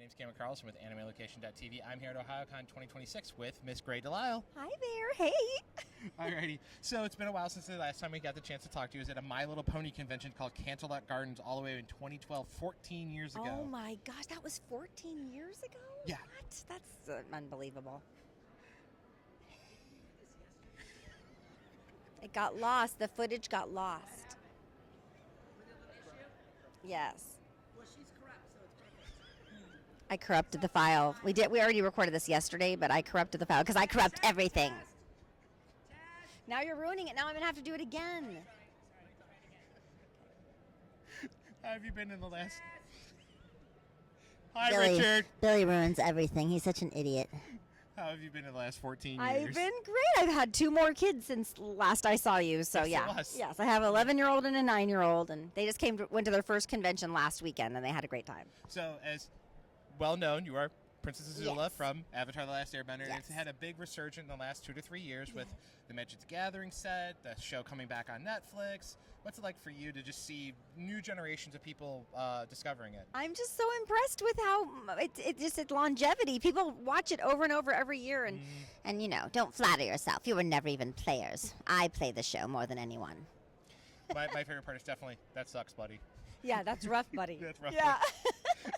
name's Cameron Carlson with AnimeLocation.tv. I'm here at Ohayocon 2026 with Miss Gray DeLisle. Hi there. Hey. Alrighty. So it's been a while since the last time we got the chance to talk to you. It was at a My Little Pony convention called Canterlot Gardens all the way in 2012, 14 years ago. Oh my gosh, that was 14 years ago? Yeah. What? That's unbelievable. It got lost. The footage got lost. Yes. Well, she's corrupt, so it's perfect. I corrupted the file. We already recorded this yesterday, but I corrupted the file because I corrupt everything. Now you're ruining it. Now I'm going to have to do it again. How have you been in the last... Hi, Billy, Richard. Billy ruins everything. He's such an idiot. How have you been in the last 14 years? I've been great. I've had 2 more kids since last I saw you. So Yes, yeah. Yes, I have an 11-year-old and a 9-year-old, and they just went to their first convention last weekend, and they had a great time. So, as well known, you are Princess Azula Yes. from Avatar: The Last Airbender. And Yes. it's had a big resurgence in the last 2 to 3 years with the Magic the Gathering set, the show coming back on Netflix. What's it like for you to just see new generations of people discovering it? I'm just so impressed with how it's longevity. People watch it over and over every year, and And, you know, don't flatter yourself. You were never even players. I play the show more than anyone. My favorite part is definitely That Sucks, Buddy. yeah, that's rough, buddy. That's rough. Yeah.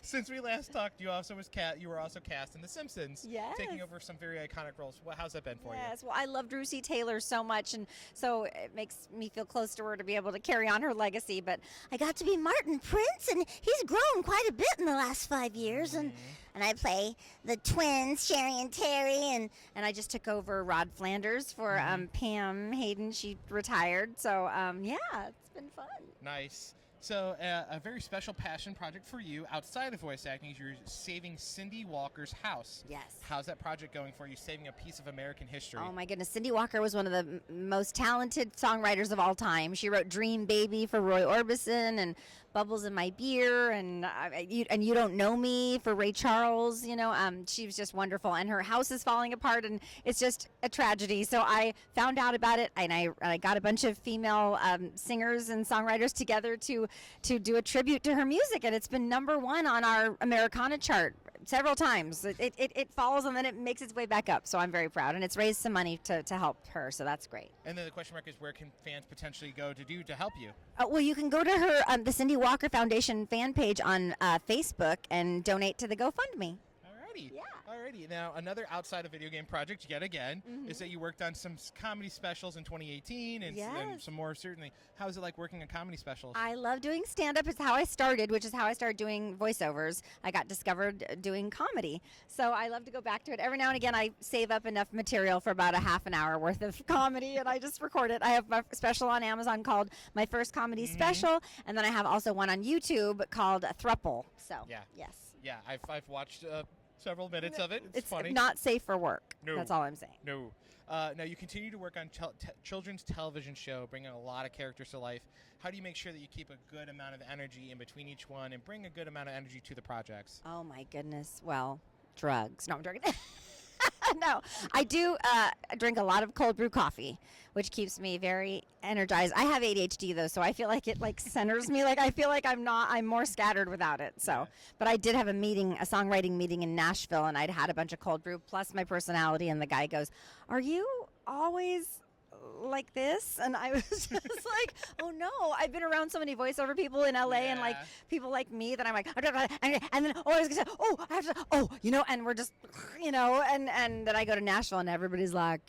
Since we last talked, you were also cast in The Simpsons, Yes. taking over some very iconic roles. How's that been for you? Yes, well, I loved Lucy Taylor so much, and so it makes me feel close to her to be able to carry on her legacy. But I got to be Martin Prince, and he's grown quite a bit in the last 5 years. And I play the twins, Sherry and Terry, and I just took over Rod Flanders for Pam Hayden. She retired, so yeah, it's been fun. Nice. So, a very special passion project for you outside of voice acting is you're saving Cindy Walker's house. Yes. How's that project going for you, saving a piece of American history? Oh my goodness, Cindy Walker was one of the most talented songwriters of all time. She wrote "Dream Baby" for Roy Orbison and "Bubbles in My Beer" and "You Don't Know Me" for Ray Charles. You know, she was just wonderful, and her house is falling apart, and it's just a tragedy. So I found out about it, and I got a bunch of female singers and songwriters together to do a tribute to her music, and it's been #1 on our Americana chart several times. It falls and then it makes its way back up, so I'm very proud, and it's raised some money to help her, so that's great. And then the question mark is, where can fans potentially go to help you? Well, you can go to her the Cindy Walker Foundation fan page on Facebook and donate to the GoFundMe. Alrighty. Yeah. Alrighty. Now, another outside of video game project, yet again, is that you worked on some comedy specials in 2018 and Yes. some more, certainly. How is it like working on comedy specials? I love doing stand-up. It's how I started, which is how I started doing voiceovers. I got discovered doing comedy. So I love to go back to it. Every now and again, I save up enough material for about a half an hour worth of comedy, and I just record it. I have a special on Amazon called My First Comedy Special, and then I have also one on YouTube called Thruple. So, Yeah. yes. Yeah, I've watched several minutes of it. It's funny. Not safe for work. No. That's all I'm saying. No. Now, you continue to work on children's television show, bringing a lot of characters to life. How do you make sure that you keep a good amount of energy in between each one and bring a good amount of energy to the projects? Oh, my goodness. Well, drugs. No, I'm joking. No, I do drink a lot of cold brew coffee, which keeps me very energized. I have ADHD though, so I feel like it centers me. I feel like I'm more scattered without it. So, but I did have a songwriting meeting in Nashville, and I'd had a bunch of cold brew plus my personality, and the guy goes, "Are you always like this?" And I was just like, oh no, I've been around so many voiceover people in LA and like people like me that I'm like, and then I was gonna say, I have to, and we're just, and then I go to Nashville and everybody's like,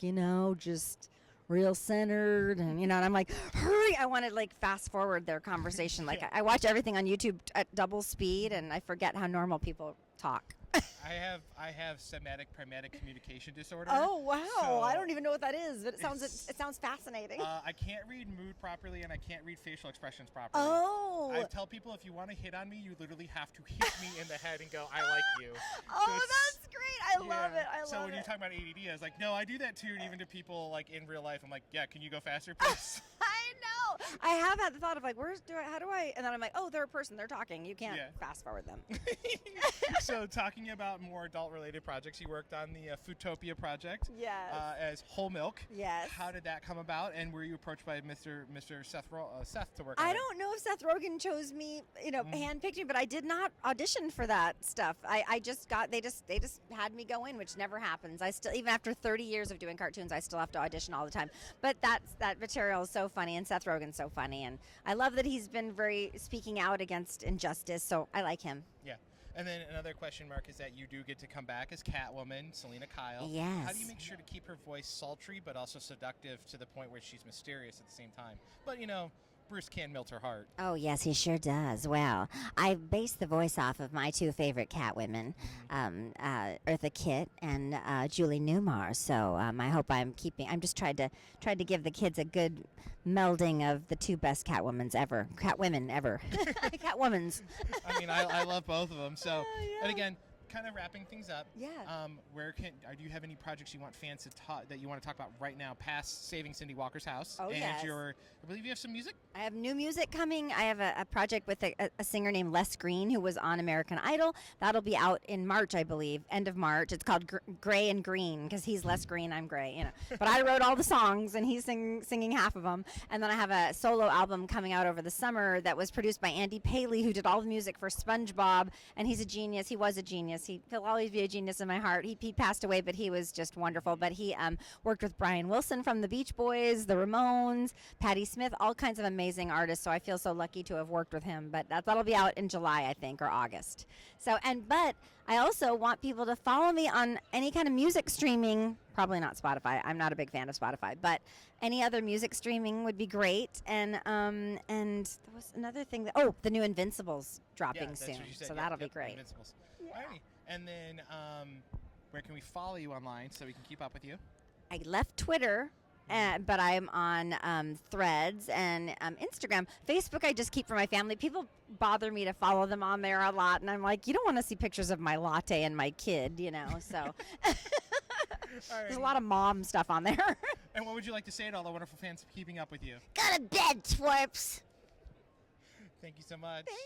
just real centered, and I'm like, hurry, I want to fast forward their conversation. I watch everything on YouTube at double speed, and I forget how normal people talk. I have somatic primatic communication disorder. Oh wow! So I don't even know what that is, but it sounds fascinating. I can't read mood properly, and I can't read facial expressions properly. Oh! I tell people, if you want to hit on me, you literally have to hit me in the head and go, "I like you." Oh, that's great! I love it. I love it. So when you talk about ADD, I was like, no, I do that too, and even to people in real life, I'm like, yeah, can you go faster, please? I know. I have had the thought of how do I? And then I'm like, oh, they're a person. They're talking. You can't fast forward them. So talking about more adult-related projects, you worked on the Foodtopia project. Yes. As Whole Milk. Yes. How did that come about, and were you approached by Mr. Seth to work on I it? don't know if Seth Rogen chose me, handpicked me, but I did not audition for that stuff. I just got they just had me go in, which never happens. I still, even after 30 years of doing cartoons, I still have to audition all the time. But that material is so funny, and Seth Rogen's so funny, and I love that he's been very speaking out against injustice. So I like him. Yeah. And then another question mark is that you do get to come back as Catwoman, Selena Kyle. Yes. How do you make sure to keep her voice sultry but also seductive to the point where she's mysterious at the same time? But, Bruce can melt her heart. Oh, yes, he sure does. Well, I based the voice off of my two favorite Catwomen, Eartha Kitt and Julie Newmar. So I hope I'm just tried to give the kids a good melding of the two best Catwomen ever. Catwomans. I mean, I love both of them. So, Yeah. and again, kind of wrapping things up. Yeah. Do you have any projects you want fans to that you want to talk about right now, past Saving Cindy Walker's House? Oh, and yes. I believe you have some music. I have new music coming. I have a project with a singer named Les Green, who was on American Idol. That'll be out in March, I believe, end of March. It's called Gray and Green, because he's Les Green, I'm Gray, But I wrote all the songs, and he's singing half of them. And then I have a solo album coming out over the summer that was produced by Andy Paley, who did all the music for SpongeBob, and he's a genius. He was a genius. He'll always be a genius in my heart. He passed away, but he was just wonderful. But he worked with Brian Wilson from the Beach Boys, the Ramones, Patti Smith, all kinds of amazing artists. So I feel so lucky to have worked with him. But that'll be out in July, I think, or August. But I also want people to follow me on any kind of music streaming. Probably not Spotify. I'm not a big fan of Spotify, but any other music streaming would be great. And there was another thing the new Invincibles dropping That's soon, what you said. so Yep, that'll be yep, great. Invincibles. Alrighty. And then, where can we follow you online so we can keep up with you? I left Twitter, but I'm on Threads and Instagram. Facebook, I just keep for my family. People bother me to follow them on there a lot, and I'm like, you don't want to see pictures of my latte and my kid, so. There's a lot of mom stuff on there. And what would you like to say to all the wonderful fans keeping up with you? Go to bed, twerps. Thank you so much. Thanks.